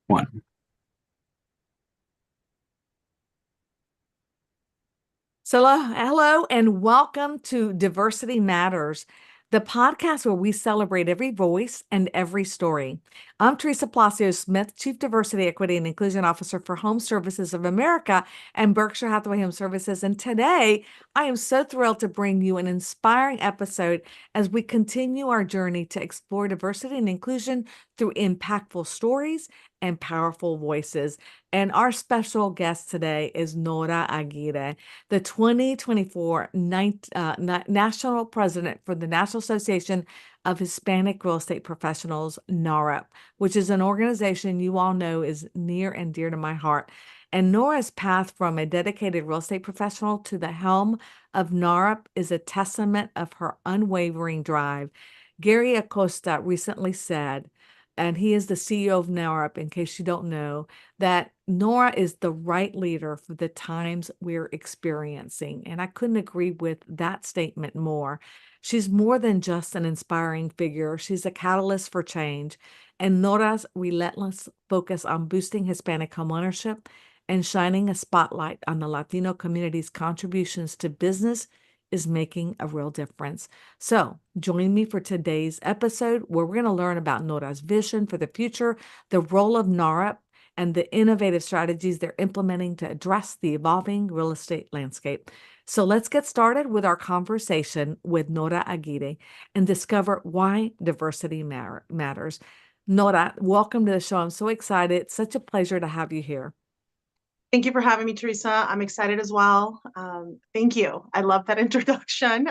One. So, hello and welcome to Diversity Matters, the podcast where we celebrate every voice and every story. I'm Teresa Palacio Smith, Chief Diversity, Equity, and Inclusion Officer for Home Services of America and Berkshire Hathaway Home Services. And today, I am so thrilled to bring you an inspiring episode as we continue our journey to explore diversity and inclusion through impactful stories and powerful voices. And our special guest today is Nora Aguirre, the 2024 National President for the National Association of Hispanic Real Estate Professionals, NAHREP, which is an organization you all know is near and dear to my heart. And Nora's path from a dedicated real estate professional to the helm of NAHREP is a testament of her unwavering drive. Gary Acosta recently said, and he is the CEO of NAHREP, in case you don't know, that Nora is the right leader for the times we're experiencing. And I couldn't agree with that statement more. She's more than just an inspiring figure. She's a catalyst for change. And Nora's relentless focus on boosting Hispanic homeownership and shining a spotlight on the Latino community's contributions to business is making a real difference. So join me for today's episode where we're going to learn about Nora's vision for the future, the role of NAHREP, and the innovative strategies they're implementing to address the evolving real estate landscape. So let's get started with our conversation with Nora Aguirre and discover why diversity matters. Nora, welcome to the show. I'm so excited. It's such a pleasure to have you here. Thank you for having me, Teresa. I'm excited as well. Thank you. I love that introduction.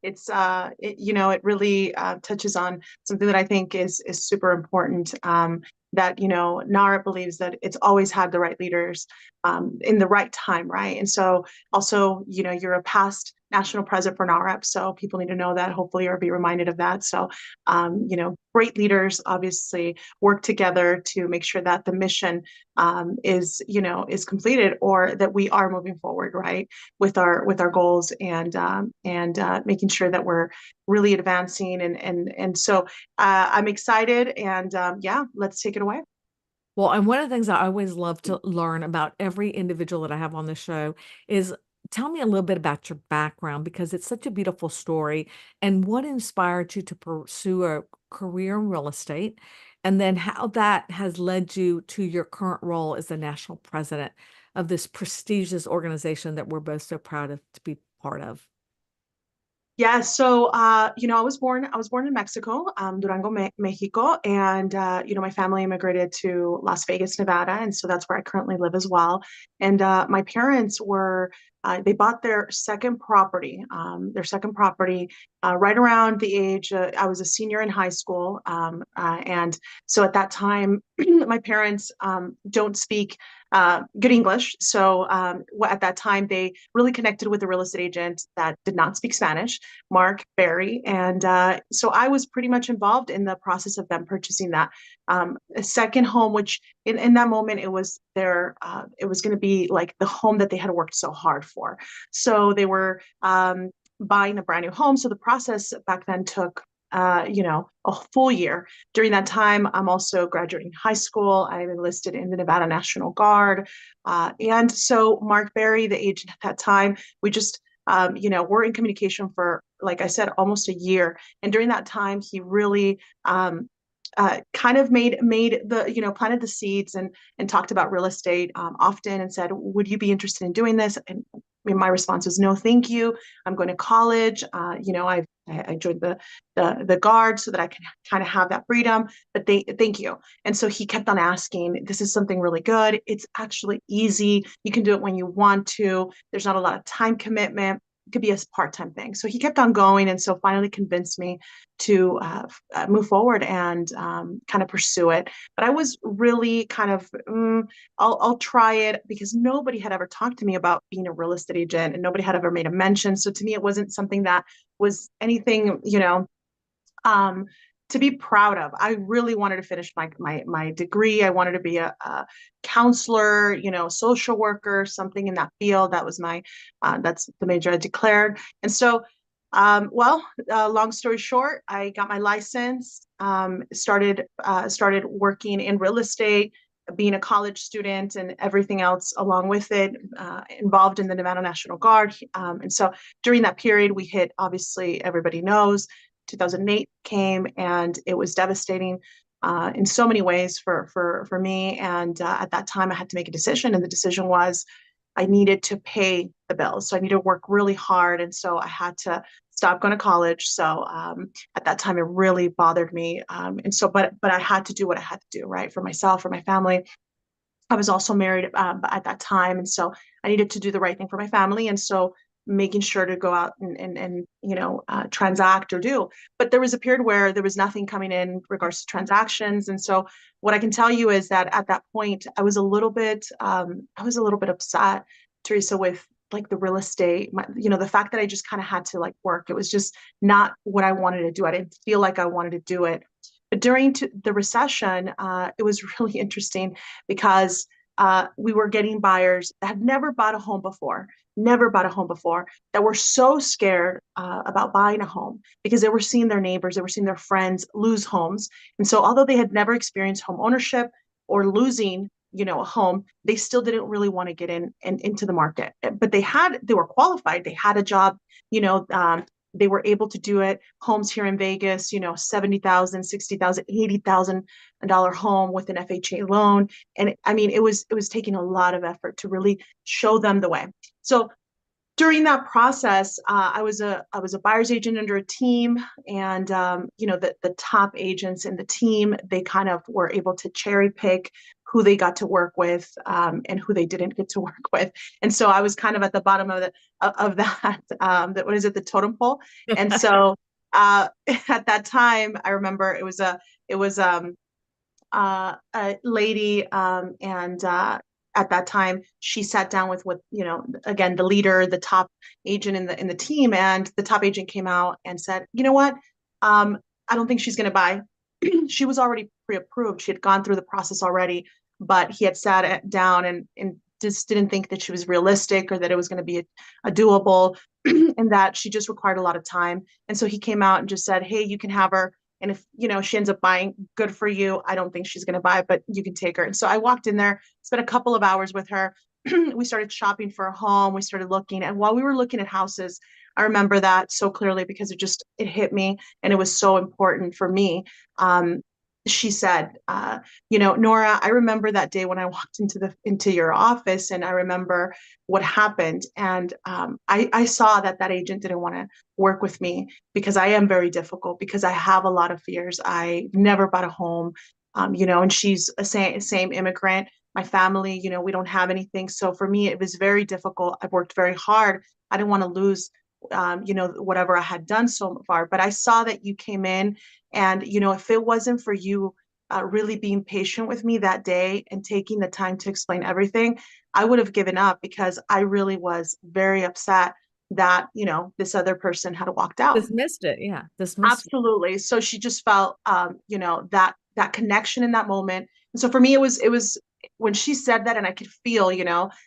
It really touches on something that I think is super important. That NAHREP believes that it's always had the right leaders in the right time, right? And so also, you're a past national president for NAHREP, so people need to know that, hopefully, or be reminded of that. So, great leaders obviously work together to make sure that the mission is completed, or that we are moving forward, right, with our goals and making sure that we're really advancing. And so I'm excited, and yeah, let's take it away. Well, and one of the things I always love to learn about every individual that I have on the show is tell me a little bit about your background, because it's such a beautiful story, and what inspired you to pursue a career in real estate, and then how that has led you to your current role as the national president of this prestigious organization that we're both so proud of to be part of. Yeah, so I was born in Mexico, Durango, Mexico, and my family immigrated to Las Vegas, Nevada, and so that's where I currently live as well. And my parents they bought their second property right around the age I was a senior in high school, and so at that time, my parents don't speak good English. So at that time, they really connected with a real estate agent that did not speak Spanish, Mark Barry. And so I was pretty much involved in the process of them purchasing that a second home, which in that moment, it was it was going to be like the home that they had worked so hard for. So they were buying a brand new home. So the process back then took a full year. During that time, I'm also graduating high school. I'm enlisted in the Nevada National Guard. And so Mark Barry, the agent at that time, we just, we're in communication for, like I said, almost a year. And during that time, he really kind of made planted the seeds and talked about real estate often, and said, would you be interested in doing this? And my response was, no, thank you. I'm going to college. I joined the guard so that I can kind of have that freedom, but thank you. And so he kept on asking, this is something really good. It's actually easy. You can do it when you want to. There's not a lot of time commitment. It could be a part-time thing. So he kept on going, and so finally convinced me to move forward and kind of pursue it. But I was really kind of, I'll try it, because nobody had ever talked to me about being a real estate agent, and nobody had ever made a mention. So to me, it wasn't something that was anything, to be proud of. I really wanted to finish my degree. I wanted to be a counselor, social worker, something in that field. That was that's the major I declared. And so, long story short, I got my license, started working in real estate, being a college student and everything else along with it, involved in the Nevada National Guard. And so during that period, we hit, obviously, everybody knows, 2008 came, and it was devastating in so many ways for me. And at that time, I had to make a decision, and the decision was I needed to pay the bills. So I needed to work really hard. And so I had to stop going to college. So at that time, it really bothered me. And so, but I had to do what I had to do, right, for myself, for my family. I was also married at that time. And so I needed to do the right thing for my family. And so making sure to go out and transact or do. But there was a period where there was nothing coming in regards to transactions. And so what I can tell you is that at that point, I was a little bit upset, Teresa, with like the real estate, the fact that I just kind of had to like work. It was just not what I wanted to do. I didn't feel like I wanted to do it. But during the recession, it was really interesting because we were getting buyers that had never bought a home before, that were so scared about buying a home because they were seeing their neighbors, they were seeing their friends lose homes. And so, although they had never experienced home ownership or losing, a home, they still didn't really want to get in and into the market. But they were qualified, they had a job, they were able to do it. Homes here in Vegas, $70,000, $60,000, $80,000 home with an FHA loan. And I mean, it was taking a lot of effort to really show them the way. So during that process, I was a buyer's agent under a team, and the top agents in the team, they kind of were able to cherry pick who they got to work with, and who they didn't get to work with. And so I was kind of at the bottom of that what is it, the totem pole. And so at that time, I remember it was a lady, and at that time she sat down with what, again, the leader, the top agent in the team, and the top agent came out and said, you know what, I don't think she's going to buy. She was already pre-approved, she had gone through the process already, but he had sat down and just didn't think that she was realistic, or that it was going to be a doable, and that she just required a lot of time. And so he came out and just said, hey, you can have her. And if, she ends up buying, good for you. I don't think she's going to buy, but you can take her. And so I walked in there, spent a couple of hours with her. We started shopping for a home. We started looking. And while we were looking at houses, I remember that so clearly because it hit me, and it was so important for me. She said, Nora, I remember that day when I walked into your office, and I remember what happened. And I saw that agent didn't want to work with me because I am very difficult, because I have a lot of fears. I never bought a home, and she's a same immigrant. My family, we don't have anything. So for me, it was very difficult. I've worked very hard. I didn't want to lose, whatever I had done so far. But I saw that you came in, and, if it wasn't for you really being patient with me that day and taking the time to explain everything, I would have given up, because I really was very upset that, this other person had walked out. Dismissed it. Yeah. Dismissed it. Absolutely. So she just felt, that connection in that moment. And so for me, it was when she said that, and I could feel,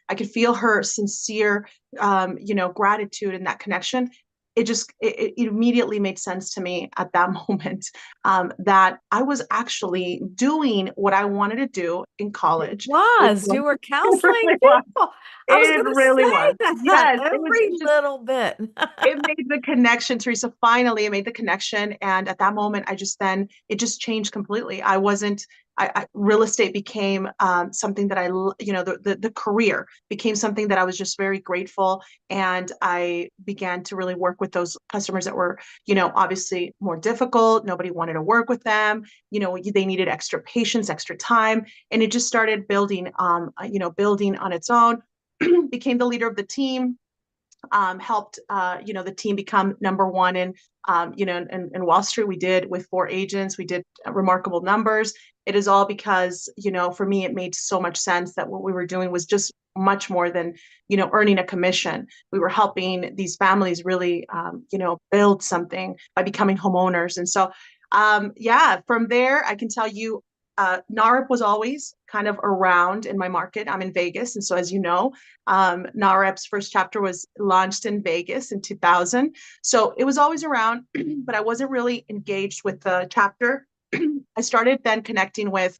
I could feel her sincere, gratitude and that connection. It immediately made sense to me at that moment, that I was actually doing what I wanted to do in college. You were counseling Really was. people. I was It going to really say was. that Yes, every little bit. it made the connection, Teresa. Finally, it made the connection. And at that moment, it just changed completely. I wasn't, real estate became something that the career became something that I was just very grateful. And I began to really work with those customers that were, obviously more difficult. Nobody wanted to work with them. They needed extra patience, extra time. And it just started building, building on its own. Became the leader of the team, helped the team become number one in Wall Street. We did with 4 agents. We did remarkable numbers. It is all because for me it made so much sense that what we were doing was just much more than earning a commission. We were helping these families really build something by becoming homeowners. And so from there I can tell you, NAHREP was always kind of around in my market. I'm in Vegas. And so, as you know, NAHREP's first chapter was launched in Vegas in 2000. So it was always around, but I wasn't really engaged with the chapter. I started then connecting with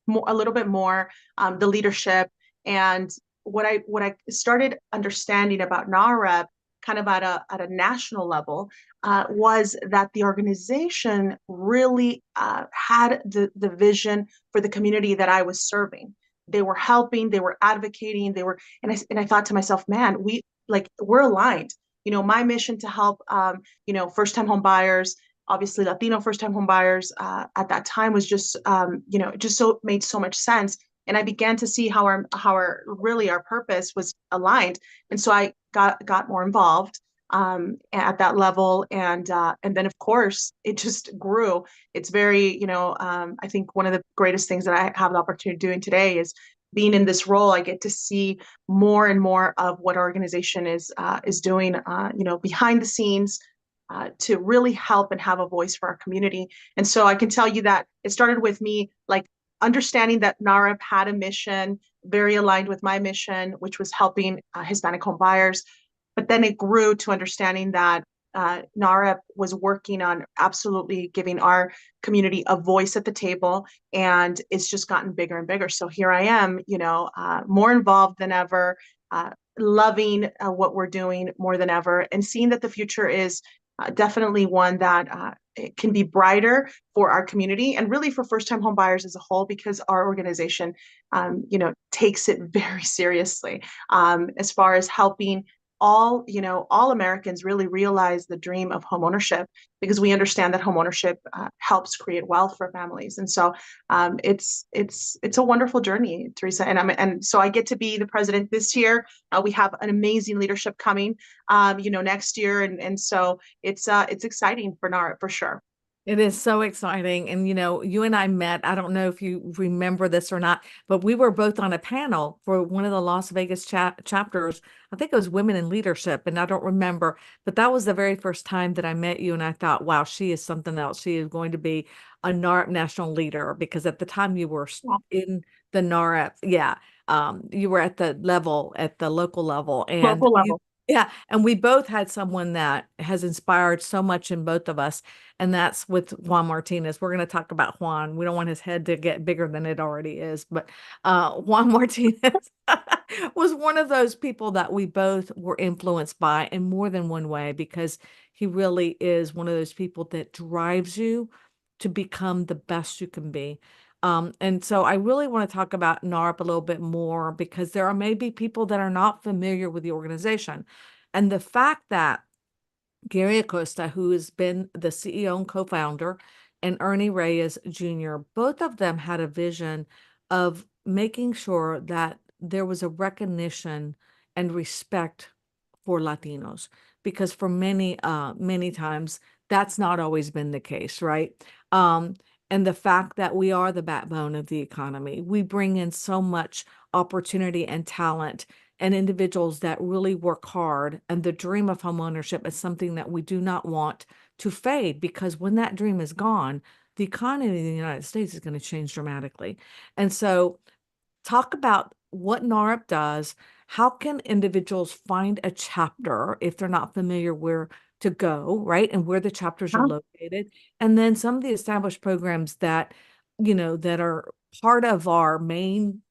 a little bit more, the leadership. And what I started understanding about NAHREP kind of at a national level was that the organization really had the vision for the community that I was serving. They were helping, they were advocating, and I thought to myself, man, we're aligned. My mission to help, first-time home buyers, obviously Latino first-time home buyers at that time was just, it just so made so much sense. And I began to see how our purpose was aligned. And so I got more involved at that level, and then of course it just grew. It's very, I think one of the greatest things that I have the opportunity of doing today is being in this role. I get to see more and more of what our organization is doing, behind the scenes. To really help and have a voice for our community. And so I can tell you that it started with me like understanding that NAHREP had a mission very aligned with my mission, which was helping Hispanic home buyers. But then it grew to understanding that NAHREP was working on absolutely giving our community a voice at the table, and it's just gotten bigger and bigger. So here I am, more involved than ever, loving what we're doing more than ever, and seeing that the future is definitely one that it can be brighter for our community and really for first-time home buyers as a whole, because our organization, takes it very seriously as far as helping all Americans really realize the dream of homeownership, because we understand that homeownership helps create wealth for families. And so it's a wonderful journey, Teresa. And so I get to be the president this year. We have an amazing leadership coming, next year, and so it's exciting for NAHREP for sure. It is so exciting. And, you and I met, I don't know if you remember this or not, but we were both on a panel for one of the Las Vegas chapters. I think it was Women in Leadership, and I don't remember, but that was the very first time that I met you. And I thought, wow, she is something else. She is going to be a NAHREP national leader, because at the time you were in the NAHREP. Yeah. You were at the local level, and Local level. yeah, and we both had someone that has inspired so much in both of us, and that's with Juan Martinez. We're going to talk about Juan. We don't want his head to get bigger than it already is, but Juan Martinez was one of those people that we both were influenced by in more than one way, because he really is one of those people that drives you to become the best you can be. And so I really want to talk about NAHREP a little bit more, because there are maybe people that are not familiar with the organization. And the fact that Gary Acosta, who has been the CEO and co-founder, and Ernie Reyes Jr., both of them had a vision of making sure that there was a recognition and respect for Latinos, because for many times that's not always been the case, right? And the fact that we are the backbone of the economy, we bring in so much opportunity and talent and individuals that really work hard. And the dream of homeownership is something that we do not want to fade, because when that dream is gone, the economy in the United States is going to change dramatically. And so talk about what NAHREP does. How can individuals find a chapter if they're not familiar where to go, right? And where the chapters are located. And then some of the established programs that, that are part of our main,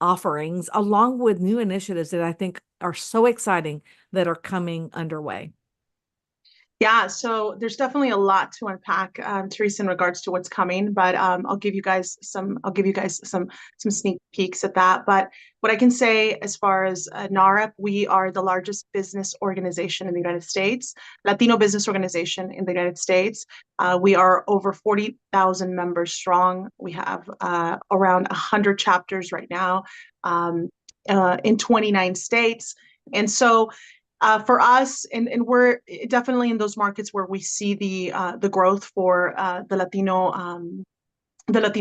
offerings, along with new initiatives that I think are so exciting that are coming underway. Yeah, so there's definitely a lot to unpack, Teresa, in regards to what's coming. But I'll give you guys some sneak peeks at that. But what I can say, as far as NAHREP, we are the largest business organization in the United States, Latino business organization in the United States. We are over 40,000 members strong. We have around 100 chapters right now, in 29 states, and so. For us, and we're definitely in those markets where we see the growth for the Latino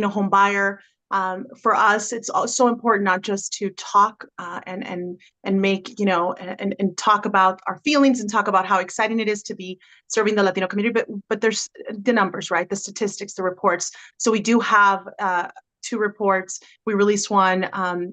home buyer. For us, it's also important not just to talk and make, and talk about our feelings and talk about how exciting it is to be serving the Latino community, but there's the numbers, right? The statistics, the reports. So we do have two reports. We release one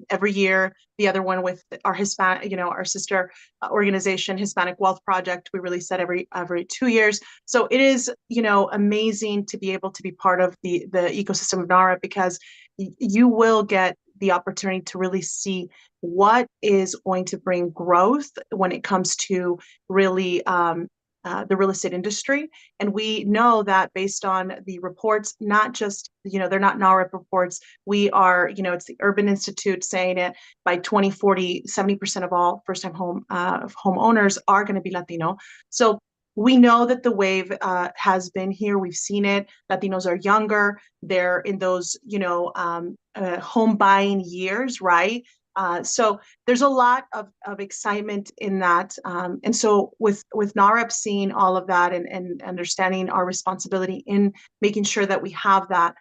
every year. The other one with our Hispanic, our sister organization, Hispanic Wealth Project. We release that every 2 years. So it is, amazing to be able to be part of the ecosystem of NAHREP, because you will get the opportunity to really see what is going to bring growth when it comes to really the real estate industry. And we know that based on the reports, not just, they're not NAHREP reports. We are, it's the Urban Institute saying it, by 2040, 70% of all first-time homeowners are going to be Latino. So we know that the wave has been here. We've seen it. Latinos are younger. They're in those, home buying years, right? So there's a lot of excitement in that. And so with NAHREP seeing all of that and understanding our responsibility in making sure that we have that,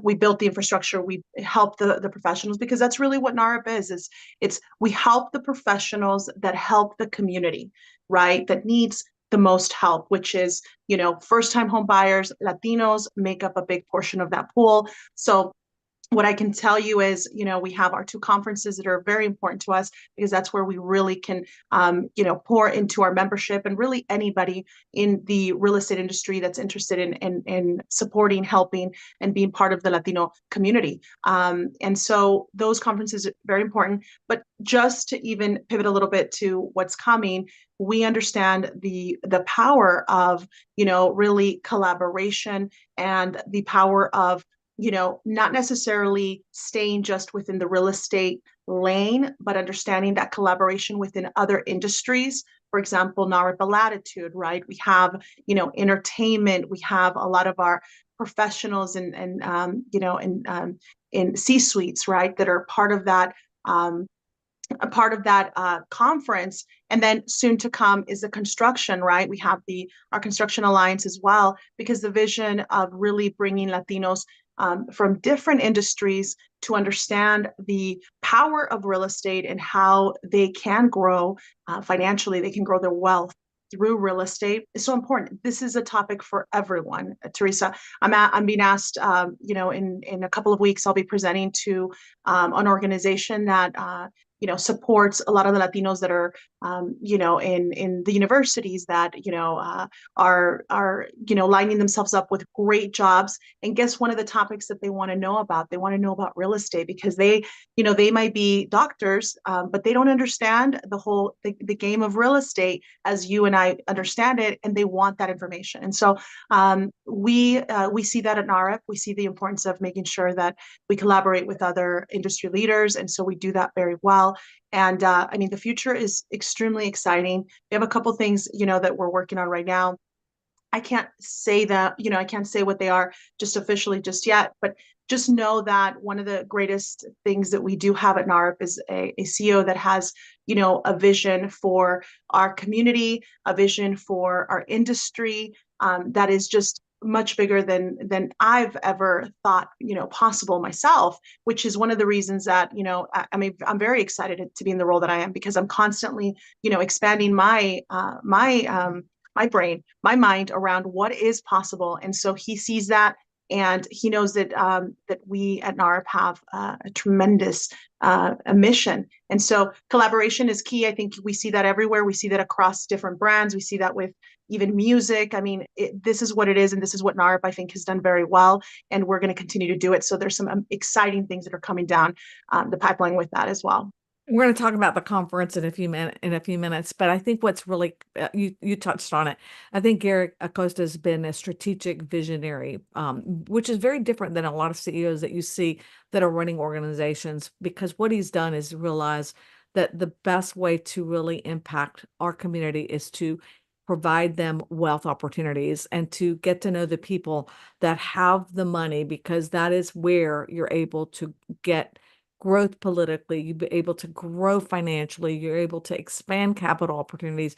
we built the infrastructure, we help the professionals, because that's really what NAHREP is it's we help the professionals that help the community, right? That needs the most help, which is, first-time home buyers. Latinos make up a big portion of that pool. So what I can tell you is, we have our two conferences that are very important to us, because that's where we really can, pour into our membership, and really anybody in the real estate industry that's interested in supporting, helping, and being part of the Latino community. And so those conferences are very important. But just to even pivot a little bit to what's coming, we understand the power of, really collaboration, and the power of, not necessarily staying just within the real estate lane, but understanding that collaboration within other industries. For example, NAHREP Latitude, right? We have, entertainment. We have a lot of our professionals in C-suites, right, that are part of that. A part of that conference. And then soon to come is the construction, right? We have our construction alliance as well, because the vision of really bringing Latinos from different industries to understand the power of real estate and how they can grow financially, they can grow their wealth through real estate is so important. This is a topic for everyone, Teresa. I'm being asked, in a couple of weeks, I'll be presenting to an organization that supports a lot of the Latinos that are, in the universities that, are lining themselves up with great jobs. And guess one of the topics that they want to know about? They want to know about real estate, because they might be doctors, but they don't understand the game of real estate as you and I understand it, and they want that information. And so we see that at NAHREP. We see the importance of making sure that we collaborate with other industry leaders, and so we do that very well. And the future is extremely exciting. We have a couple things, that we're working on right now. I can't say that, I can't say what they are just officially just yet, but just know that one of the greatest things that we do have at NAHREP is a CEO that has, a vision for our community, a vision for our industry, that is just much bigger than I've ever thought, possible myself, which is one of the reasons that, I'm very excited to be in the role that I am, because I'm constantly, expanding my brain, my mind around what is possible. And so he sees that, and he knows that that we at NAHREP have a tremendous a mission. And so collaboration is key. I think we see that everywhere. We see that across different brands. We see that with even music. This is what it is, and this is what NAHREP, I think, has done very well, and we're going to continue to do it. So there's some exciting things that are coming down the pipeline with that as well. We're going to talk about the conference in a few minutes, but I think what's really you touched on it. I think Gary Acosta has been a strategic visionary, which is very different than a lot of CEOs that you see that are running organizations, because what he's done is realize that the best way to really impact our community is to provide them wealth opportunities and to get to know the people that have the money, because that is where you're able to get growth politically, you'll be able to grow financially, you're able to expand capital opportunities,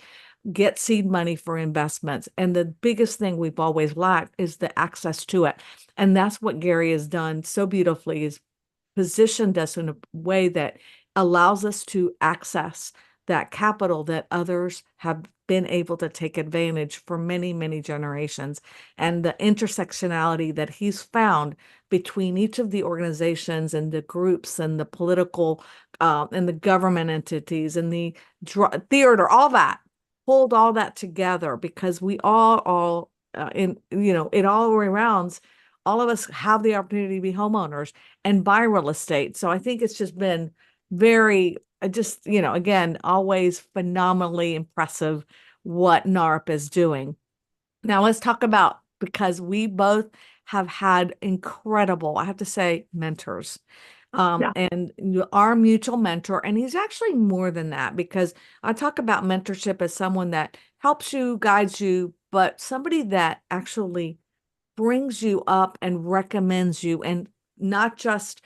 get seed money for investments. And the biggest thing we've always lacked is the access to it. And that's what Gary has done so beautifully, is positioned us in a way that allows us to access that capital that others have been able to take advantage for many, many generations. And the intersectionality that he's found between each of the organizations and the groups and the political and the government entities and the theater, all that, hold all that together, because we all it all rounds all of us have the opportunity to be homeowners and buy real estate. So I think it's just been very, just, again, always phenomenally impressive what NAHREP is doing. Now let's talk about, because we both have had incredible, I have to say, mentors. Yeah. And our mutual mentor, and he's actually more than that, because I talk about mentorship as someone that helps you, guides you, but somebody that actually brings you up and recommends you, and not just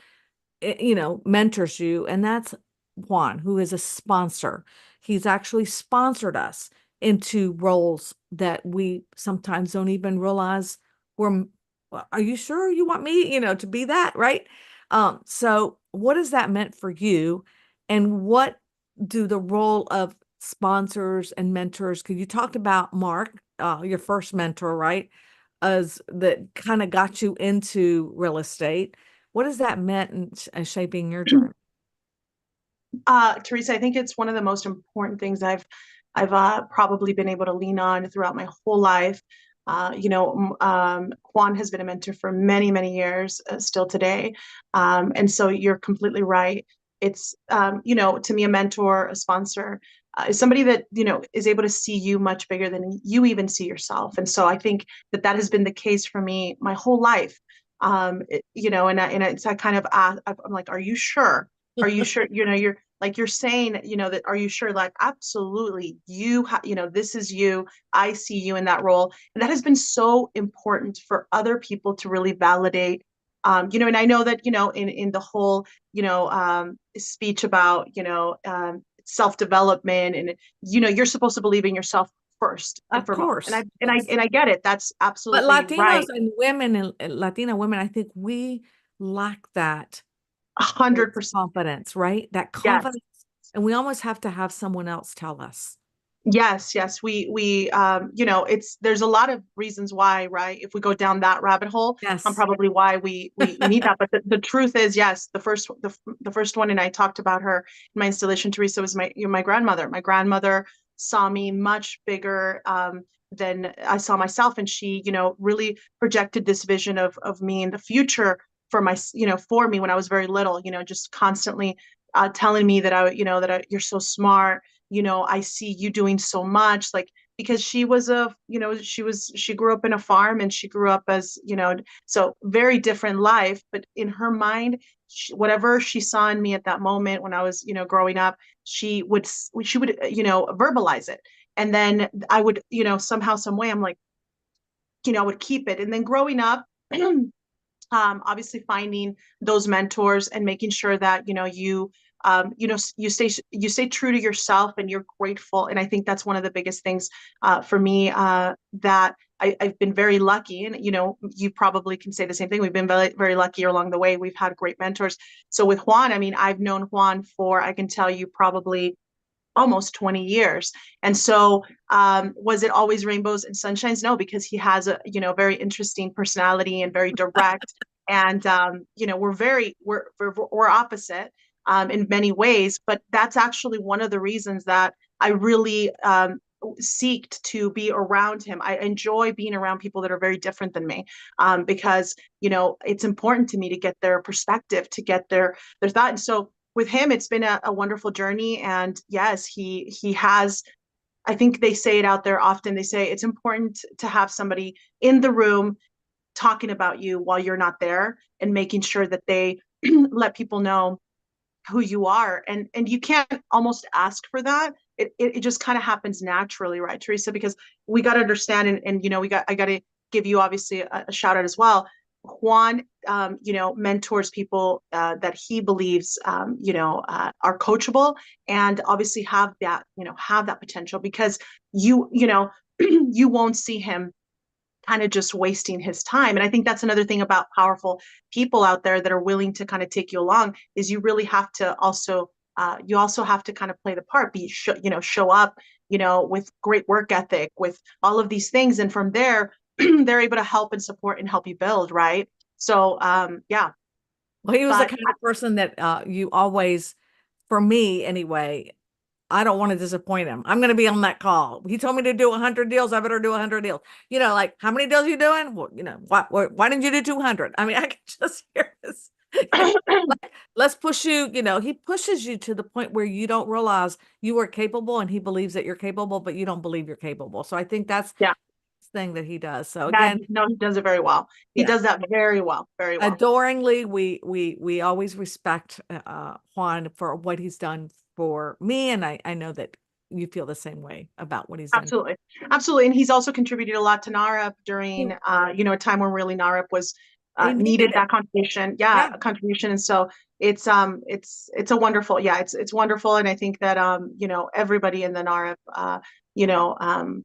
mentors you. And that's Juan, who is a sponsor. He's actually sponsored us into roles that we sometimes don't even realize we're, "Well, are you sure you want me, to be that?" Right? So what has that meant for you? And what do the role of sponsors and mentors, because you talked about Mark, your first mentor, right? As that kind of got you into real estate. What has that meant in shaping your journey? Teresa, I think it's one of the most important things I've probably been able to lean on throughout my whole life. Juan has been a mentor for many, many years, still today. And so you're completely right. It's, to me, a mentor, a sponsor, is somebody that, is able to see you much bigger than you even see yourself. And so I think that that has been the case for me my whole life. And it's I kind of, I'm like, are you sure? Are you sure? You're like, you're saying, that, are you sure? Like, absolutely. This is you. I see you in that role. And that has been so important for other people to really validate. And I know that, in the whole, speech about, self-development, and, you're supposed to believe in yourself first and Of foremost. course, And I yes. and I get it. That's But absolutely Latinos right. and women and Latina women, I think we lack that 100%. confidence, right? That Yes. confidence, and we almost have to have someone else tell us. Yes, yes, it's there's a lot of reasons why, right? If we go down that rabbit hole, Yes. probably why we need that. But the truth is, yes, the first one, and I talked about her in my installation, Teresa, was my grandmother. My grandmother saw me much bigger than I saw myself, and she, really projected this vision of me in the future for for me when I was very little. Just constantly telling me that you're so smart. I see you doing so much, like, because she was she grew up in a farm, and she grew up as, so very different life, but in her mind, whatever she saw in me at that moment when I was, growing up, she would verbalize it. And then I would, somehow, some way, I'm like, I would keep it. And then growing up, obviously finding those mentors and making sure that you stay true to yourself, and you're grateful. And I think that's one of the biggest things for me, that I've been very lucky. And you probably can say the same thing. We've been very, very lucky along the way. We've had great mentors. So with Juan, I mean, I've known Juan for, I can tell you, probably almost 20 years. And so, was it always rainbows and sunshines? No, because he has a, very interesting personality and very direct. And, we're opposite, in many ways, but that's actually one of the reasons that I really, seeked to be around him. I enjoy being around people that are very different than me, because, it's important to me to get their perspective, to get their thought. And so with him, it's been a wonderful journey. And yes, he has, I think they say it out there often. They say it's important to have somebody in the room talking about you while you're not there, and making sure that they let people know who you are. And you can't almost ask for that. It just kind of happens naturally, right, Teresa? Because we got to understand, and I got to give you, obviously, a shout out as well. Juan, mentors people that he believes, are coachable, and obviously have that potential, because you won't see him kind of just wasting his time. And I think that's another thing about powerful people out there that are willing to kind of take you along, is you really have to also, you also have to kind of play the part, show up, with great work ethic, with all of these things. And from there, they're able to help and support and help you build. Right. So, yeah, Well, he was the but kind of person that you always, for me anyway, I don't want to disappoint him. I'm going to be on that call. He told me to do 100 deals. I better do 100 deals. Like, how many deals are you doing? Well, why didn't you do 200? I mean, I can just hear this. Like, let's push you. He pushes you to the point where you don't realize you are capable, and he believes that you're capable, but you don't believe you're capable. So I think that's Yeah. the thing that he does. So Yeah, again, no, he does it very well. He yeah, does that very well, very well. adoringly, we always respect Juan for what he's done for me, and I know that you feel the same way about what he's done. Absolutely. Absolutely. And he's also contributed a lot to NAHREP during, a time when really NAHREP was They needed needed it. that contribution. Yeah. Yeah, a contribution. And so it's a wonderful, yeah, it's wonderful. And I think that, everybody in the NAHREP, you know, um,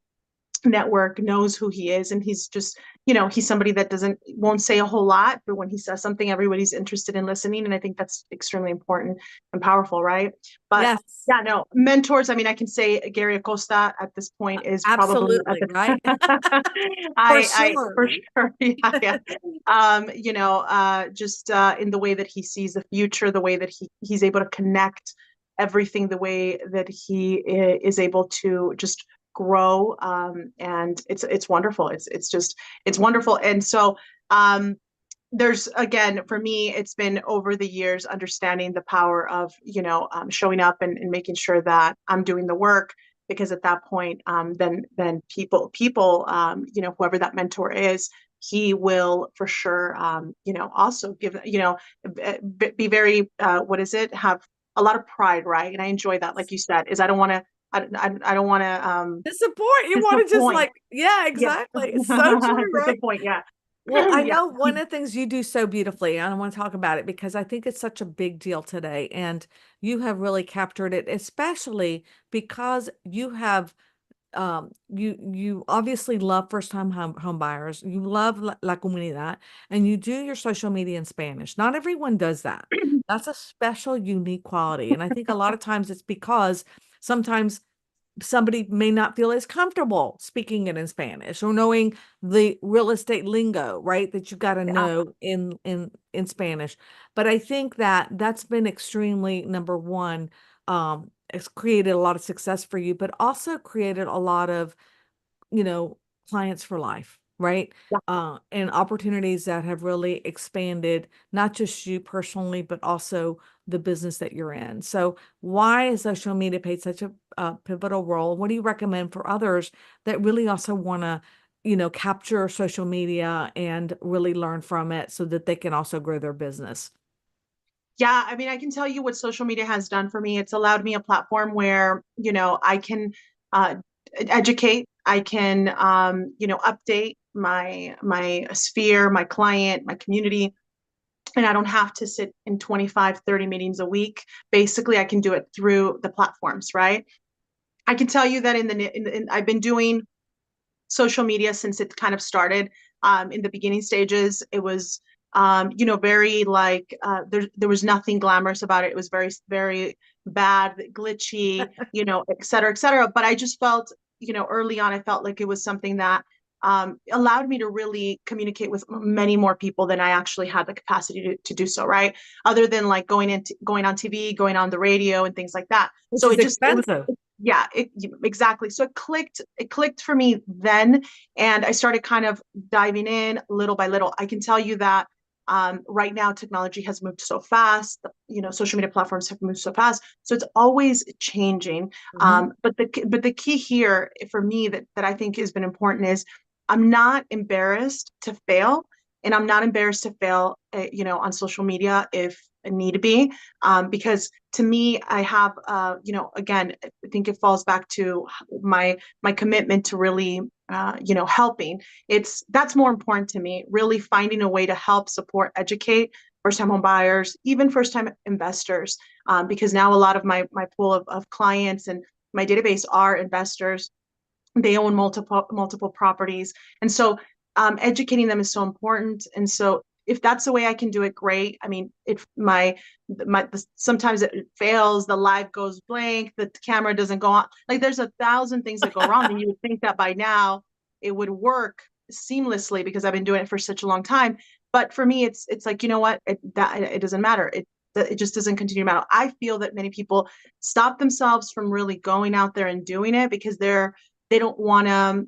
network knows who he is, and he's just, he's somebody that won't say a whole lot, but when he says something, everybody's interested in listening, and I think that's extremely important and powerful, right? But Yes. yeah, no, mentors, I mean, I can say Gary Acosta at this point is probably at Absolutely, the right? For I sure. for sure, yeah, yeah. Just in the way that he sees the future, the way that he's able to connect everything, the way that he is able to just grow, and it's wonderful. It's wonderful. And so there's, again, for me, it's been over the years understanding the power of showing up and making sure that I'm doing the work, because at that point, then people whoever that mentor is, he will for sure, also give, be very, what is it, have a lot of pride, right? And I enjoy that, like you said, is I don't want to, I don't want to Disappoint. You want to just disappoint. like, yeah, Yeah. exactly. It's so true, right? Disappoint. Yeah. Well, I Yeah. know one of the things you do so beautifully, and I want to talk about it because I think it's such a big deal today, and you have really captured it, especially because you have you obviously love first time home buyers. You love la comunidad, and you do your social media in Spanish. Not everyone does that. That's a special, unique quality, and I think a lot of times it's because sometimes somebody may not feel as comfortable speaking it in Spanish or knowing the real estate lingo, right? That you got to Yeah. know in Spanish. But I think that that's been extremely number one. It's created a lot of success for you, but also created a lot of you know, clients for life, right? Yeah. And opportunities that have really expanded, not just you personally, but also the business that you're in. So, why has social media played such a pivotal role? What do you recommend for others that really also want to, capture social media and really learn from it so that they can also grow their business? Yeah, I mean, I can tell you what social media has done for me. It's allowed me a platform where, I can uh, educate, I can, update my sphere, my client, my community, and I don't have to sit in 25, 30 meetings a week. Basically, I can do it through the platforms, right? I can tell you that I've been doing social media since it kind of started. In the beginning stages, it was, very like, there was nothing glamorous about it. It was very, very bad, glitchy, et cetera, et cetera. But I just felt, early on, I felt like it was something that allowed me to really communicate with many more people than I actually had the capacity to do so, right? Other than like going on TV, going on the radio and things like that. Which So is it was, expensive. yeah, exactly. So it clicked for me then, and I started kind of diving in little by little. I can tell you that right now technology has moved so fast. Social media platforms have moved so fast, so it's always changing. Mhm. But the key here for me that I think has been important is I'm not embarrassed to fail, and I'm not embarrassed to fail, on social media if need be, because to me, I have, again, I think it falls back to my commitment to really, helping. That's more important to me. Really finding a way to help, support, educate first-time home buyers, even first-time investors, because now a lot of my pool of clients and my database are investors. They own multiple properties, and so educating them is so important. And so if that's the way I can do it, great. I mean, if sometimes it fails, the live goes blank, the camera doesn't go on, like there's 1,000 things that go wrong, and you would think that by now it would work seamlessly because I've been doing it for such a long time. But for me, it's like, you know what, it doesn't matter. that it just doesn't continue to matter. I feel that many people stop themselves from really going out there and doing it because they don't want to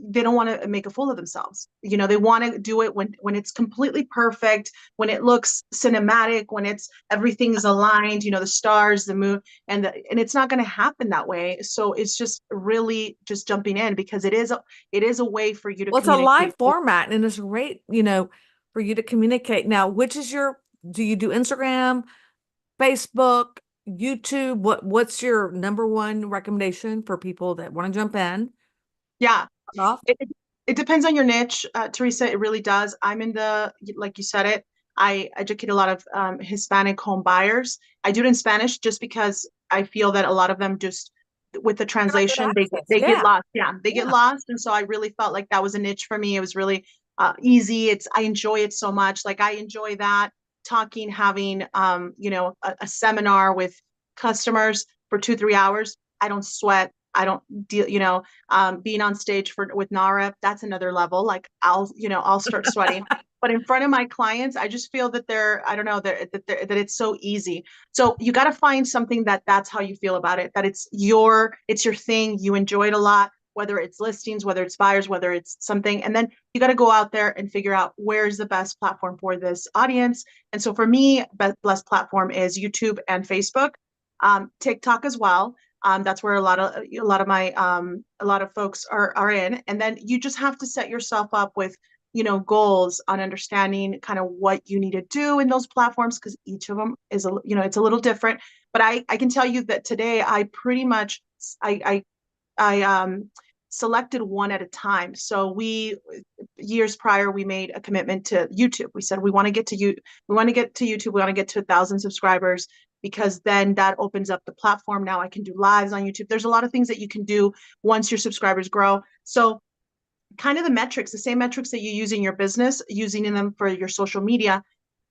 they don't want to make a fool of themselves. They want to do it when it's completely perfect, when it looks cinematic, when it's everything is aligned, the stars, the moon, and it's not going to happen that way. So it's just really just jumping in because it is a way for you to Well, it's a communicate. live format and it's great, for you to communicate. Now, do you do Instagram, Facebook, YouTube? What's your number one recommendation for people that want to jump in? Yeah. Off? It depends on your niche, Teresa. It really does. I'm in like you said it, I educate a lot of Hispanic home buyers. I do it in Spanish just because I feel that a lot of them just, with the You're not good translation, access. they get Yeah. lost. Yeah, they get Yeah. lost. And so I really felt like that was a niche for me. It was really easy. I enjoy it so much. Like I enjoy that talking, having, a seminar with customers for 2, 3 hours. I don't sweat. I don't deal, being on stage with NAHREP, that's another level. Like I'll start sweating. But in front of my clients, I just feel that I don't know, that it's so easy. So you got to find something that's how you feel about it, that it's your thing. You enjoy it a lot, whether it's listings, whether it's buyers, whether it's something. And then you got to go out there and figure out where's the best platform for this audience. And so for me, best platform is YouTube and Facebook, TikTok as well. That's where a lot of folks are in. And then you just have to set yourself up with goals on understanding kind of what you need to do in those platforms, because each of them is it's a little different. But I can tell you that today I pretty much I selected one at a time. So years prior, we made a commitment to YouTube. We said we want to get to we want to get to YouTube. We want to get to 1,000 subscribers, because then that opens up the platform. Now I can do lives on YouTube. There's a lot of things that you can do once your subscribers grow. So kind of the same metrics that you use in your business, using them for your social media,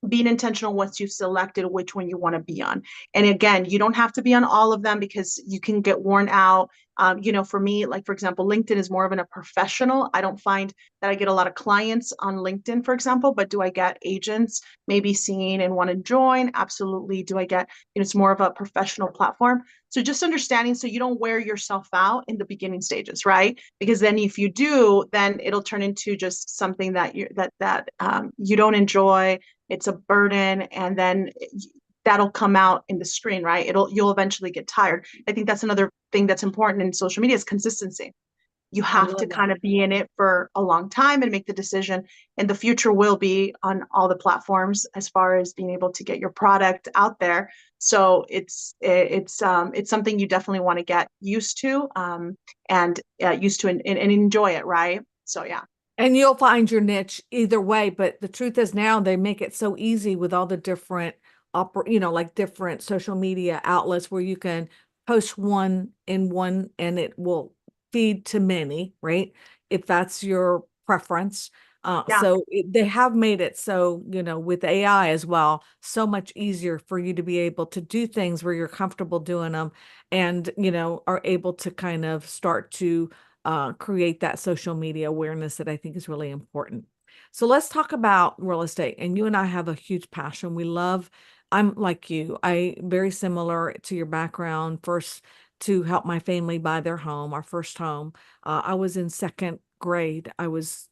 being intentional once you've selected which one you want to be on. And again, you don't have to be on all of them because you can get worn out. For me, like for example, LinkedIn is more of a professional. I don't find that I get a lot of clients on LinkedIn, for example, but do I get agents maybe seeing and want to join? Absolutely. Do I get, it's more of a professional platform. So just understanding so you don't wear yourself out in the beginning stages, right? Because then if you do, then it'll turn into just something that you don't enjoy. It's a burden, and then that'll come out in the screen, right? You'll eventually get tired. I think that's another thing that's important in social media is consistency. You I have to love that. kind of be in it for a long time and make the decision. And the future will be on all the platforms as far as being able to get your product out there. So it's something you definitely want to get used to, and enjoy it, right? So yeah. And you'll find your niche either way. But the truth is now they make it so easy with all the different like different social media outlets where you can post one in one and it will feed to many, right? If that's your preference. Yeah. They have made it so, with AI as well, so much easier for you to be able to do things where you're comfortable doing them and, are able to kind of start to create that social media awareness that I think is really important. So let's talk about real estate. And you and I have a huge passion. I'm like you, I very similar to your background. First, to help my family buy their home, our first home. I was in second grade. I was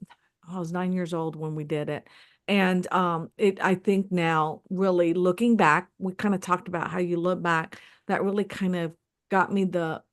9 years old when we did it. And I think now, really looking back, we kind of talked about how you look back, that really kind of got me the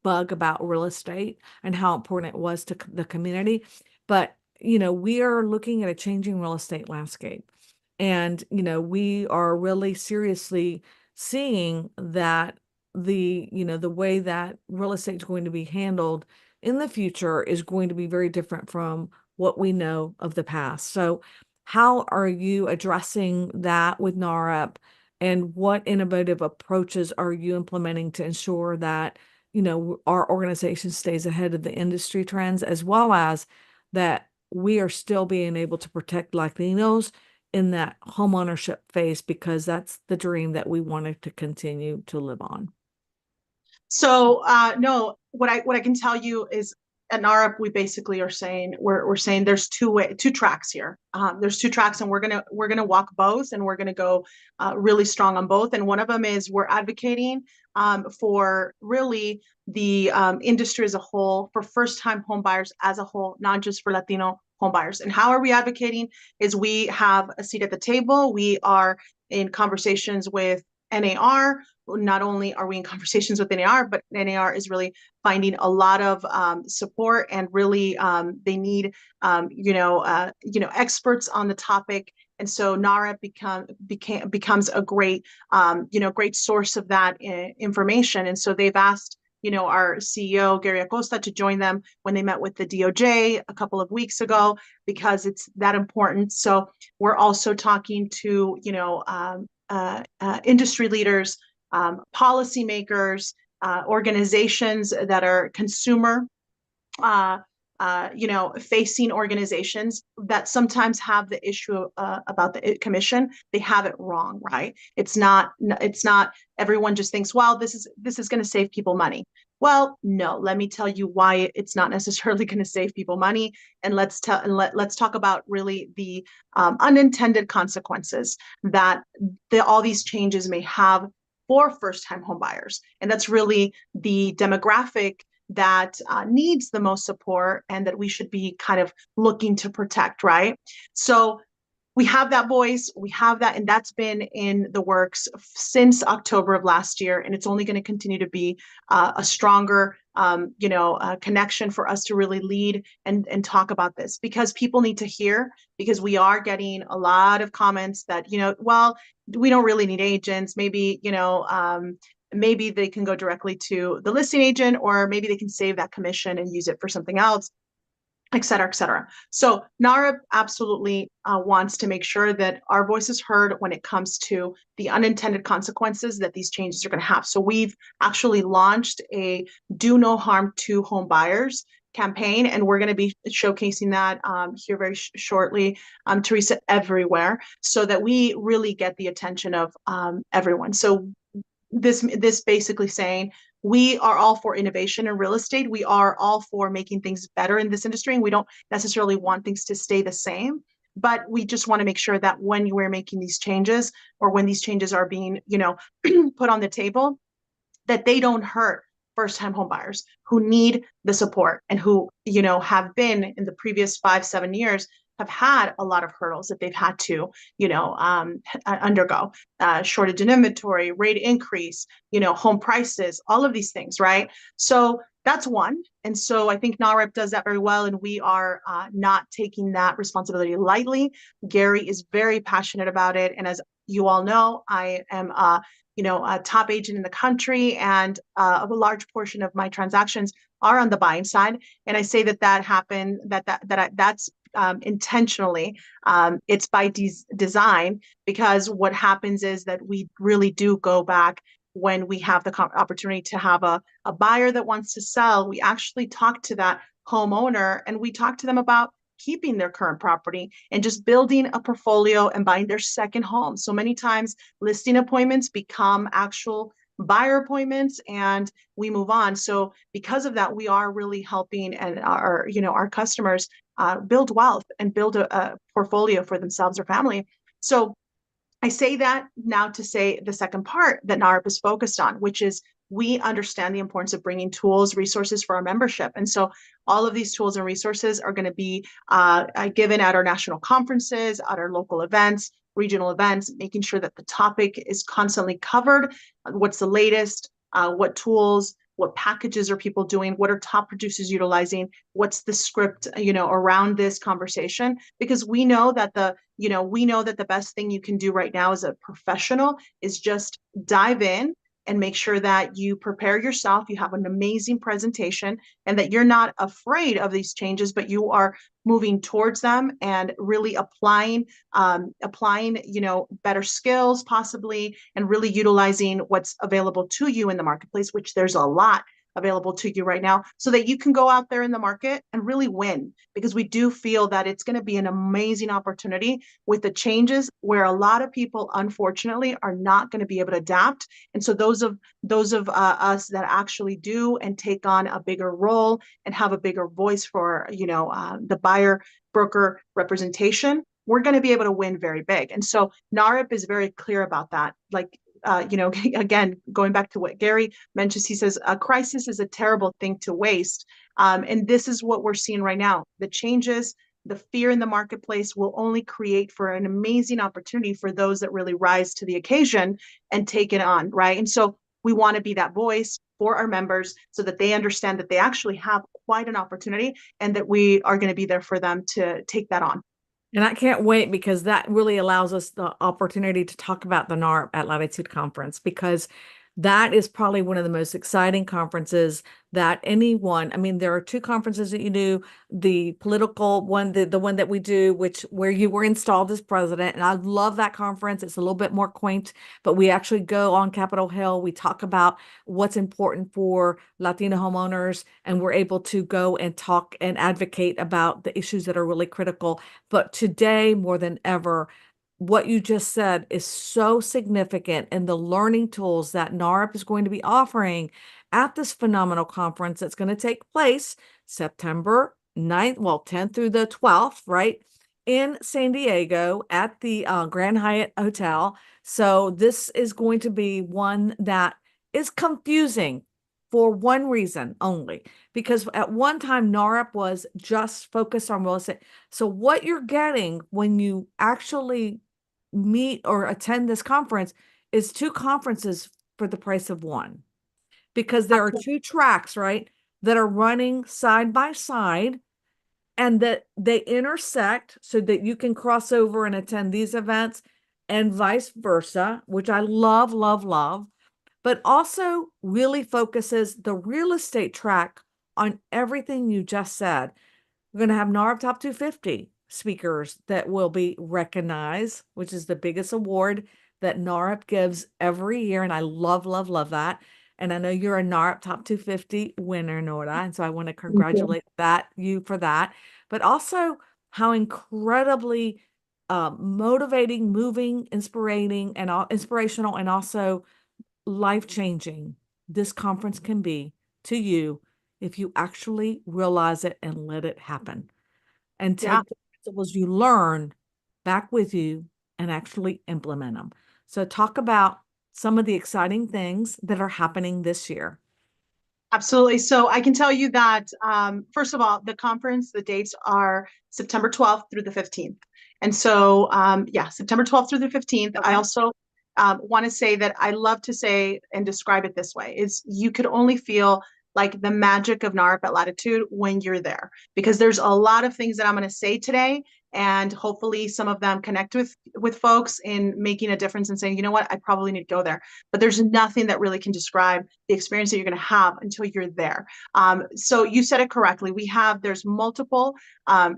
bug about real estate and how important it was to the community. But, we are looking at a changing real estate landscape. And, we are really seriously seeing that the way that real estate is going to be handled in the future is going to be very different from what we know of the past. So, how are you addressing that with NAHREP, and what innovative approaches are you implementing to ensure that our organization stays ahead of the industry trends, as well as that we are still being able to protect Latinos in that homeownership phase, because that's the dream that we wanted to continue to live on. So no, what I can tell you is at NAHREP, we basically are saying we're saying there's two tracks here. There's two tracks, and we're gonna walk both, and we're gonna go really strong on both. And one of them is we're advocating for really the industry as a whole, for first-time home buyers as a whole, not just for Latino home buyers. And how are we advocating? Is we have a seat at the table. We are in conversations with NAR. Not only are we in conversations with NAR, but NAR is really finding a lot of support, and really they need experts on the topic. And so NAHREP becomes a great great source of that information. And so they've asked our CEO Gary Acosta to join them when they met with the DOJ a couple of weeks ago, because it's that important. So we're also talking to industry leaders, policymakers, organizations that are consumer facing organizations that sometimes have the issue about the commission. They have it wrong, right? It's not everyone just thinks, well, this is going to save people money. Well, no, let me tell you why it's not necessarily going to save people money. And let's talk about really the unintended consequences that all these changes may have for first-time home buyers. And that's really the demographic that needs the most support, and that we should be kind of looking to protect, right? So we have that voice, we have that, and that's been in the works since October of last year, and it's only going to continue to be a stronger connection for us to really lead and talk about this, because people need to hear, because we are getting a lot of comments that, well, we don't really need agents. Maybe, maybe they can go directly to the listing agent, or maybe they can save that commission and use it for something else, et cetera, et cetera. So NAHREP absolutely wants to make sure that our voice is heard when it comes to the unintended consequences that these changes are going to have. So we've actually launched a Do No Harm to Home Buyers campaign, and we're going to be showcasing that here very shortly, Teresa, everywhere, so that we really get the attention of everyone. So this basically saying, we are all for innovation in real estate. We are all for making things better in this industry, and we don't necessarily want things to stay the same. But we just want to make sure that when we're making these changes, or when these changes are being, put on the table, that they don't hurt first-time home buyers who need the support, and who, have been in the previous 5-7 years, have had a lot of hurdles that they've had to, undergo, shortage in inventory, rate increase, home prices, all of these things, right? So that's one. And so I think NAHREP does that very well, and we are not taking that responsibility lightly. Gary is very passionate about it. And as you all know, I am a top agent in the country, and a large portion of my transactions are on the buying side. And I say that happened, that's intentionally. It's by design, because what happens is that we really do go back when we have the opportunity to have a buyer that wants to sell. We actually talk to that homeowner, and we talk to them about keeping their current property and just building a portfolio and buying their second home. So many times listing appointments become actual buyer appointments, and we move on. So because of that, we are really helping and our customers build wealth and build a portfolio for themselves or family. So I say that now to say the second part that NAHREP is focused on, which is we understand the importance of bringing tools, resources for our membership. And so all of these tools and resources are going to be given at our national conferences, at our local events, regional events, making sure that the topic is constantly covered. What's the latest? What tools? What packages are people doing? What are top producers utilizing? What's the script, around this conversation? Because we know that the best thing you can do right now as a professional is just dive in and make sure that you prepare yourself, you have an amazing presentation, and that you're not afraid of these changes, but you are moving towards them and really applying, better skills possibly, and really utilizing what's available to you in the marketplace, which there's a lot. available to you right now so that you can go out there in the market and really win, because we do feel that it's going to be an amazing opportunity with the changes where a lot of people unfortunately are not going to be able to adapt. And so those of us that actually do and take on a bigger role and have a bigger voice for the buyer broker representation, we're going to be able to win very big. And so NAHREP is very clear about that. Like, again, going back to what Gary mentions, he says a crisis is a terrible thing to waste. And this is what we're seeing right now. The changes, the fear in the marketplace will only create for an amazing opportunity for those that really rise to the occasion and take it on, right? And so we want to be that voice for our members so that they understand that they actually have quite an opportunity and that we are going to be there for them to take that on. And I can't wait, because that really allows us the opportunity to talk about the NAHREP at Latitude conference, because that is probably one of the most exciting conferences that anyone, I mean, there are two conferences that you do, the political one, the one that we do, where you were installed as president. And I love that conference. It's a little bit more quaint, but we actually go on Capitol Hill. We talk about what's important for Latino homeowners, and we're able to go and talk and advocate about the issues that are really critical. But today, more than ever, what you just said is so significant, and the learning tools that NAHREP is going to be offering at this phenomenal conference that's going to take place September 9th, 10th through the 12th, right, in San Diego at the Grand Hyatt Hotel. So this is going to be one that is confusing for one reason only, because at one time NAHREP was just focused on real estate. So what you're getting when you actually meet or attend this conference is two conferences for the price of one, because there are two tracks, right, that are running side by side, and that they intersect so that you can cross over and attend these events and vice versa, which I love, love, love, but also really focuses the real estate track on everything you just said. We're going to have NAHREP Top 250 speakers that will be recognized, which is the biggest award that NAHREP gives every year. And I love, love, love that. And I know you're a NAHREP Top 250 winner, Nora. And so I want to congratulate you for that. But also how incredibly motivating, moving, inspirational, and also life-changing this conference can be to you if you actually realize it and let it happen, and take the principles you learn back with you and actually implement them. So talk about some of the exciting things that are happening this year. Absolutely. So I can tell you that, first of all, the conference, the dates are September 12th through the 15th. And so, September 12th through the 15th. Okay. I also want to say that I love to say and describe it this way, is you could only feel like the magic of NAHREP at Latitude when you're there, because there's a lot of things that I'm going to say today, and hopefully some of them connect with folks in making a difference and saying, you know what, I probably need to go there. But there's nothing that really can describe the experience that you're going to have until you're there. So you said it correctly. There's multiple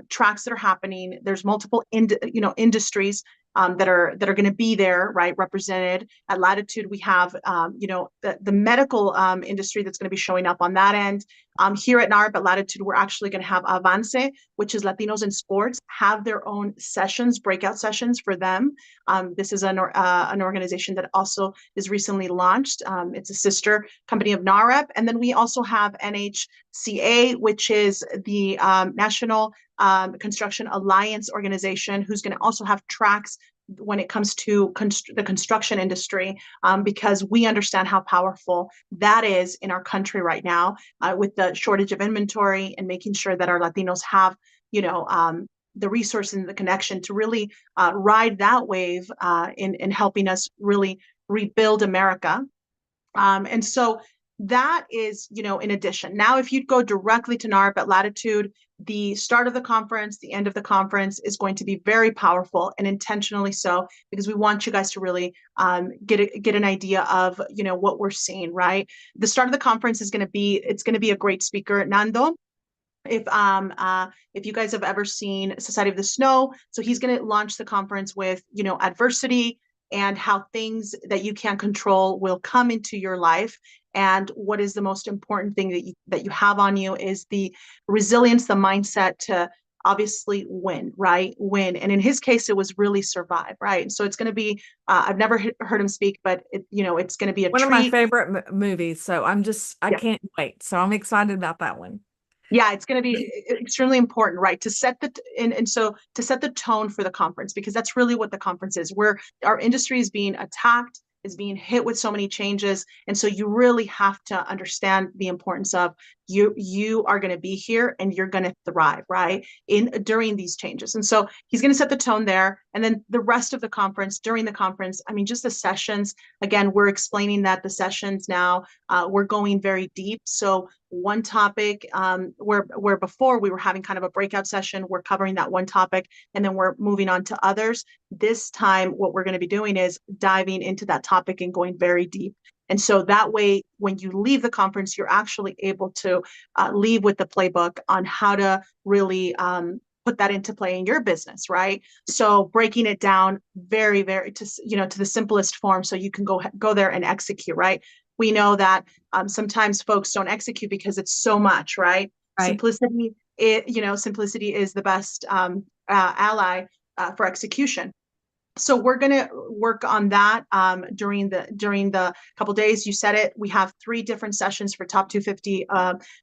tracks that are happening. There's multiple industries that are going to be there, right, represented at Latitude. We have the medical industry that's going to be showing up on that end. Here at NAHREP at Latitude, we're actually going to have Avance, which is Latinos in Sports, have their own sessions, breakout sessions for them. This is an organization that also is recently launched. It's a sister company of NAHREP. And then we also have NHCA, which is the National Construction Alliance organization, who's going to also have tracks when it comes to the construction industry, because we understand how powerful that is in our country right now, with the shortage of inventory, and making sure that our Latinos have, the resources and the connection to really ride that wave in helping us really rebuild America. And so that is, in addition. Now, if you go directly to NAHREP at Latitude, the start of the conference, the end of the conference is going to be very powerful, and intentionally so, because we want you guys to really get an idea of, what we're seeing, right? The start of the conference is going to be a great speaker, Nando. If you guys have ever seen Society of the Snow, so he's going to launch the conference with, adversity and how things that you can't control will come into your life. And what is the most important thing that you have on you is the resilience, the mindset to obviously win, right? Win. And in his case, it was really survive, right? So it's going to be, I've never heard him speak, but it's going to be a One of my treat. favorite movies. So I Yeah. can't wait. So I'm excited about that one. Yeah, it's going to be extremely important, right? To set the and so to set the tone for the conference, because that's really what the conference is. Where our industry is being attacked, is being hit with so many changes, and so you really have to understand the importance of you are going to be here and you're going to thrive, right? In during these changes. And so he's going to set the tone there, and then the rest of the conference, during the conference, I mean, just the sessions. Again, we're explaining that the sessions now, we're going very deep. So one topic, where before we were having kind of a breakout session, we're covering that one topic and then we're moving on to others. This time, what we're going to be doing is diving into that topic and going very deep. And so that way, when you leave the conference, you're actually able to leave with the playbook on how to really put that into play in your business, right? So breaking it down very, very to the simplest form, so you can go there and execute, right? We know that sometimes folks don't execute because it's so much, right? Right. Simplicity is the best ally for execution. So we're going to work on that during the couple days. You said it. We have 3 different sessions for top 250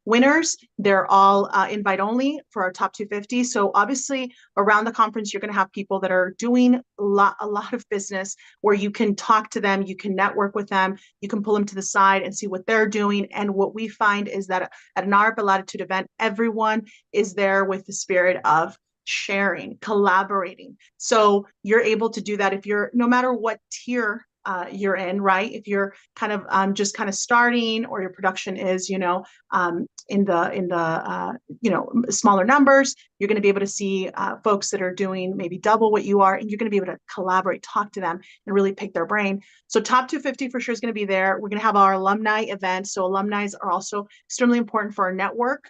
winners. They're all invite only for our top 250. So obviously around the conference, you're going to have people that are doing a lot of business where you can talk to them, you can network with them, you can pull them to the side and see what they're doing. And what we find is that at an NAHREP Latitude event, everyone is there with the spirit of sharing, collaborating. So you're able to do that if you're, no matter what tier you're in, right? If you're kind of just kind of starting, or your production is, in the smaller numbers, you're going to be able to see folks that are doing maybe double what you are, and you're going to be able to collaborate, talk to them, and really pick their brain. So top 250 for sure is going to be there. We're going to have our alumni event. So alumni are also extremely important for our network.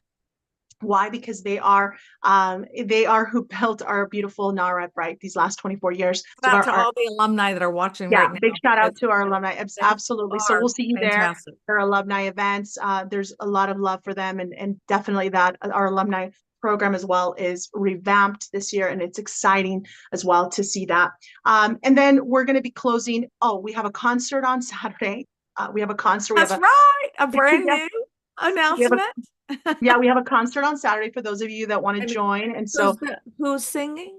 Why? Because they are who built our beautiful NAHREP, right? These last 24 years. So Shout out to all the alumni that are watching yeah, right now, big shout out because to our alumni. they Absolutely. So are we'll see you there. fantastic. There are alumni events. There's a lot of love for them, and definitely that our alumni program as well is revamped this year, and it's exciting as well to see that. And then we're going to be closing. Oh, we have a concert on Saturday. We have a concert. That's right. A brand Yeah, new we have a announcement. yeah, we have a concert on Saturday for those of you that want to And join. And so who's singing?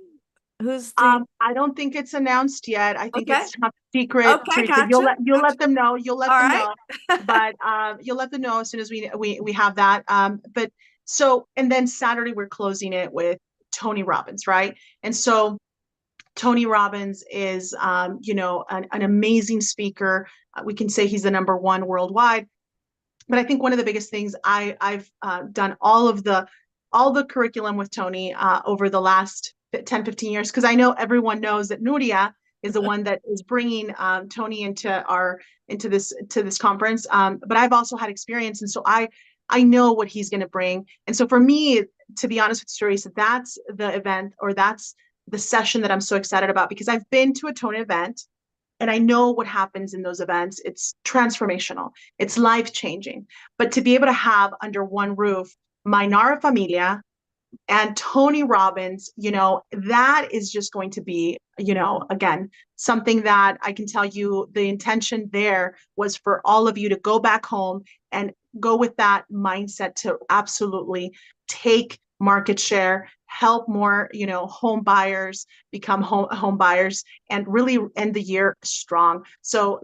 Who's the I don't think it's announced yet. I think okay? it's top secret, Okay, Teresa. You'll gotcha. let them know. You'll let All them right. know. But you'll let them know as soon as we have that. But so, and then Saturday we're closing it with Tony Robbins, right? And so Tony Robbins is an amazing speaker. We can say he's the #1 worldwide. But I think one of the biggest things I've done all the curriculum with Tony over the last 10, 15 years, because I know everyone knows that Nuria is the one that is bringing Tony into this conference. But I've also had experience, and so I know what he's going to bring. And so for me, to be honest with you, Teresa, that's the event, or that's the session that I'm so excited about, because I've been to a Tony event and I know what happens in those events. It's transformational, it's life changing. But to be able to have under one roof my Nara Familia and Tony Robbins, that is just going to be, again, something that I can tell you the intention there was for all of you to go back home and go with that mindset to absolutely take market share, help more, home buyers become home buyers, and really end the year strong. So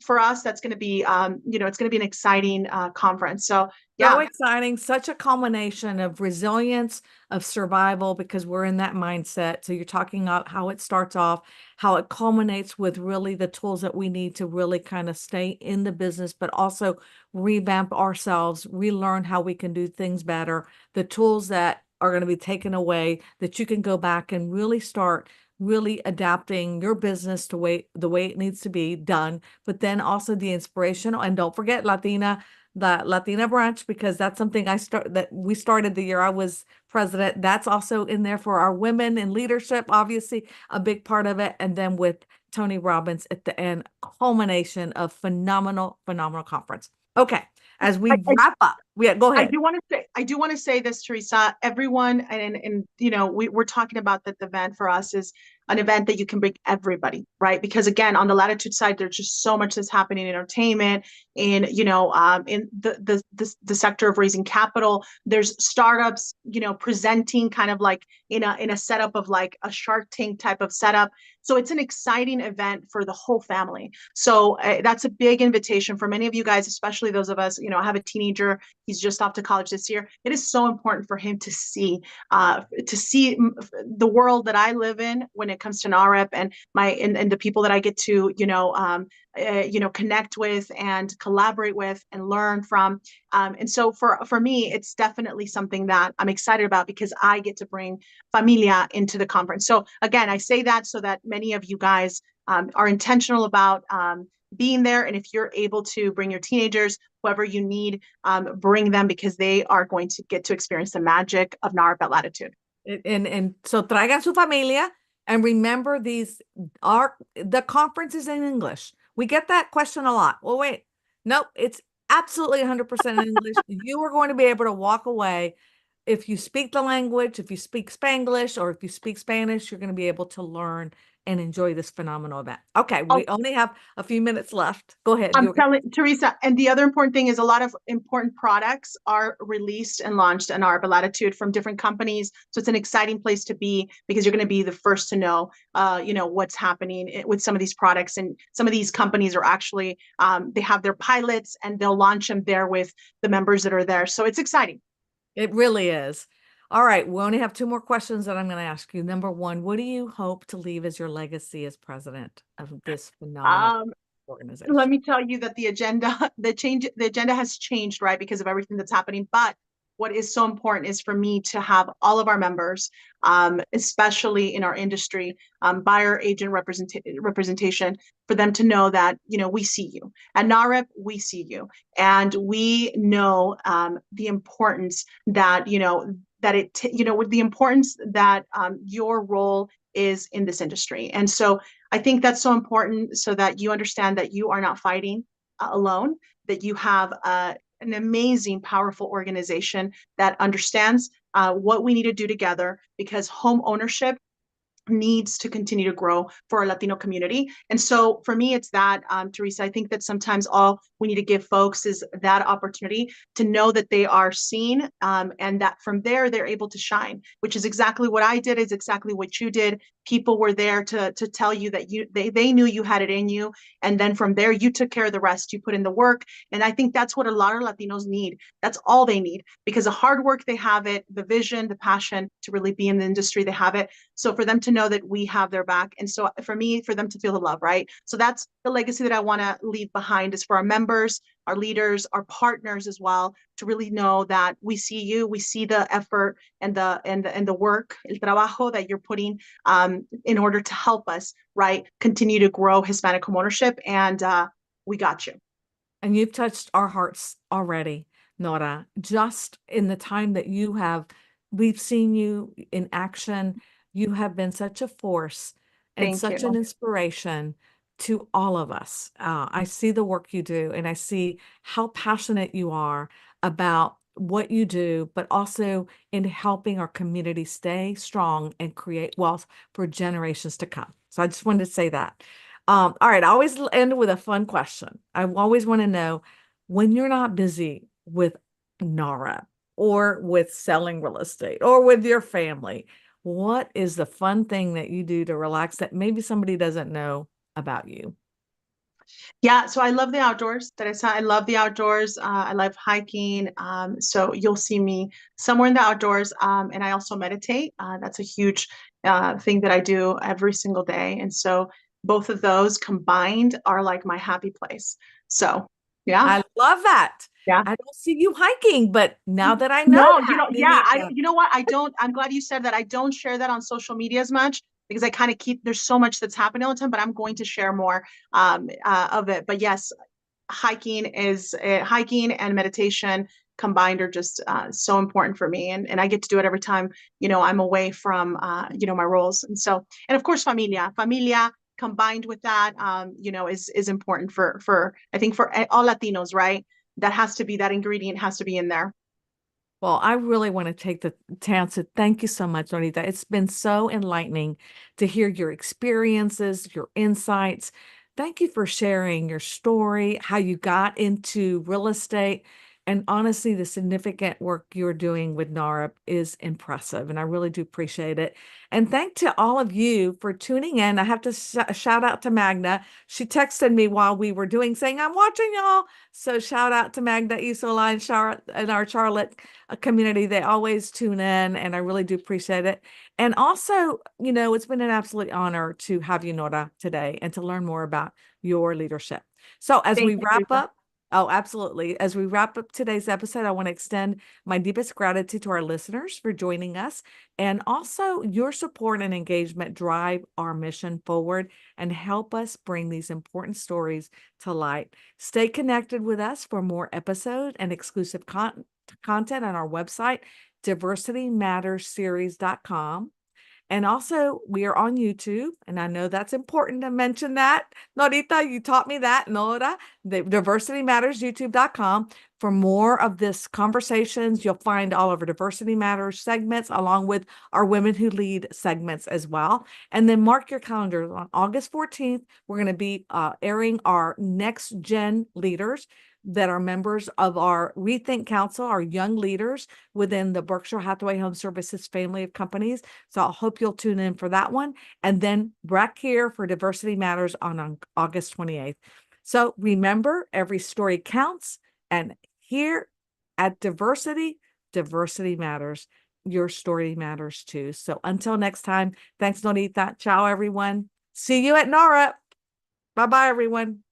for us, that's going to be, it's going to be an exciting conference. So So yeah. exciting, such a combination of resilience, of survival, because we're in that mindset. So you're talking about how it starts off, how it culminates with really the tools that we need to really kind of stay in the business, but also revamp ourselves, relearn how we can do things better, the tools that are going to be taken away, that you can go back and really start really adapting your business to the way it needs to be done, but then also the inspirational. And don't forget the Latina branch, because that's something that we started the year I was president. That's also in there for our women in leadership, obviously a big part of it. And then with Tony Robbins at the end, culmination of phenomenal, phenomenal conference. Okay, as we I, wrap up, yeah, go I ahead. do want to say, I do want to say this, Teresa. Everyone, and you know, we're talking about that the event for us is an event that you can bring everybody, right? Because again, on the Latitude side, there's just so much that's happening in entertainment, in in the sector of raising capital. There's startups, you know, presenting kind of like in a setup of like a Shark Tank type of setup. So it's an exciting event for the whole family. So that's a big invitation for many of you guys, especially those of us, you know, have a teenager. He's just off to college this year. It is so important for him to see the world that I live in when it comes to NAHREP and and the people that I get to connect with and collaborate with and learn from. And so for me, it's definitely something that I'm excited about because I get to bring familia into the conference. So again, I say that so that many of you guys are intentional about being there. And if you're able to bring your teenagers, whoever you need, bring them because they are going to get to experience the magic of NAHREP Latitude. And so traigan su familia and remember the conference is in English. We get that question a lot. Well, wait, nope, it's absolutely 100% in English. You are going to be able to walk away if you speak the language, if you speak Spanglish, or if you speak Spanish, you're going to be able to learn and enjoy this phenomenal event. Okay, we only have a few minutes left. Go ahead. I'm telling Teresa, and the other important thing is a lot of important products are released and launched in NAHREP Latitude from different companies. So it's an exciting place to be because you're going to be the first to know, what's happening with some of these products. And some of these companies are actually, they have their pilots and they'll launch them there with the members that are there. So it's exciting. It really is. All right, we only have two more questions that I'm going to ask you. Number one, what do you hope to leave as your legacy as president of this phenomenal Um, Let organization? me tell you that the agenda has changed, right, because of everything that's happening. But what is so important is for me to have all of our members, especially in our industry, buyer agent representation, for them to know that, you know, we see you at NAHREP, we see you, and we know the importance that, with the importance that your role is in this industry. And so I think that's so important so that you understand that you are not fighting alone, that you have an amazing, powerful organization that understands what we need to do together because home ownership needs to continue to grow for our Latino community. And so for me, it's that, Teresa, I think that sometimes all we need to give folks is that opportunity to know that they are seen, and that from there, they're able to shine, which is exactly what I did, is exactly what you did. People were there to tell you that they knew you had it in you. And then from there, you took care of the rest. You put in the work. And I think that's what a lot of Latinos need. That's all they need because the hard work, they have it, the vision, the passion to really be in the industry, they have it. So for them to know that we have their back. And so for me, for them to feel the love, right? So that's the legacy that I want to leave behind is for our members, our leaders, our partners as well, to really know that we see you, we see the effort and the work, el trabajo that you're putting in order to help us, right, continue to grow Hispanic homeownership. And we got you. And you've touched our hearts already, Nora. Just in the time that we've seen you in action. You have been such a force and Thank such an you. inspiration to all of us. I see the work you do, and I see how passionate you are about what you do, but also in helping our community stay strong and create wealth for generations to come. So I just wanted to say that. All right, I always end with a fun question. I always want to know when you're not busy with NAHREP or with selling real estate or with your family, what is the fun thing that you do to relax that maybe somebody doesn't know about you? Yeah, so I love the outdoors. Teresa, I love the outdoors. I love hiking. So you'll see me somewhere in the outdoors. And I also meditate. That's a huge thing that I do every single day. And so both of those combined are like my happy place. So yeah, I love that. yeah. I don't see you hiking, but now that I know No, that, yeah, you know what? I don't, I'm glad you said that. I don't share that on social media as much because I kind of there's so much that's happening all the time, but I'm going to share more of it. But yes, hiking and meditation combined are just so important for me. And I get to do it every time, I'm away from, my roles. And so, and of course, familia, combined with that, is important for I think for all Latinos, right? That has to be that ingredient has to be in there. Well, I really want to take the chance to thank you so much, Norita. It's been so enlightening to hear your experiences, your insights. Thank you for sharing your story, how you got into real estate. And honestly, the significant work you're doing with NAHREP is impressive, and I really do appreciate it. And thank to all of you for tuning in. I have to shout out to Magna. She texted me while we were doing, saying, "I'm watching y'all." So shout out to Magda Isola and Charlotte and our Charlotte community. They always tune in, and I really do appreciate it. And also, it's been an absolute honor to have you, Nora, today and to learn more about your leadership. So as Thank we you, wrap Teresa. up, oh, absolutely. As we wrap up today's episode, I want to extend my deepest gratitude to our listeners for joining us. And also, your support and engagement drive our mission forward and help us bring these important stories to light. Stay connected with us for more episodes and exclusive content on our website, diversitymattersseries.com. And also, we are on YouTube, and I know that's important to mention that. Norita, you taught me that, Nora, the diversitymattersyoutube.com. For more of this conversations, you'll find all of our Diversity Matters segments, along with our Women Who Lead segments as well. And then mark your calendars. On August 14th, we're going to be airing our Next Gen Leaders that are members of our Rethink Council, our young leaders within the Berkshire Hathaway Home Services family of companies. So I hope you'll tune in for that one. And then back here for Diversity Matters on August 28th. So remember, every story counts. And here at Diversity Matters. Your story matters too. So until next time, thanks, Nonita. Ciao, everyone. See you at NAHREP. Bye-bye, everyone.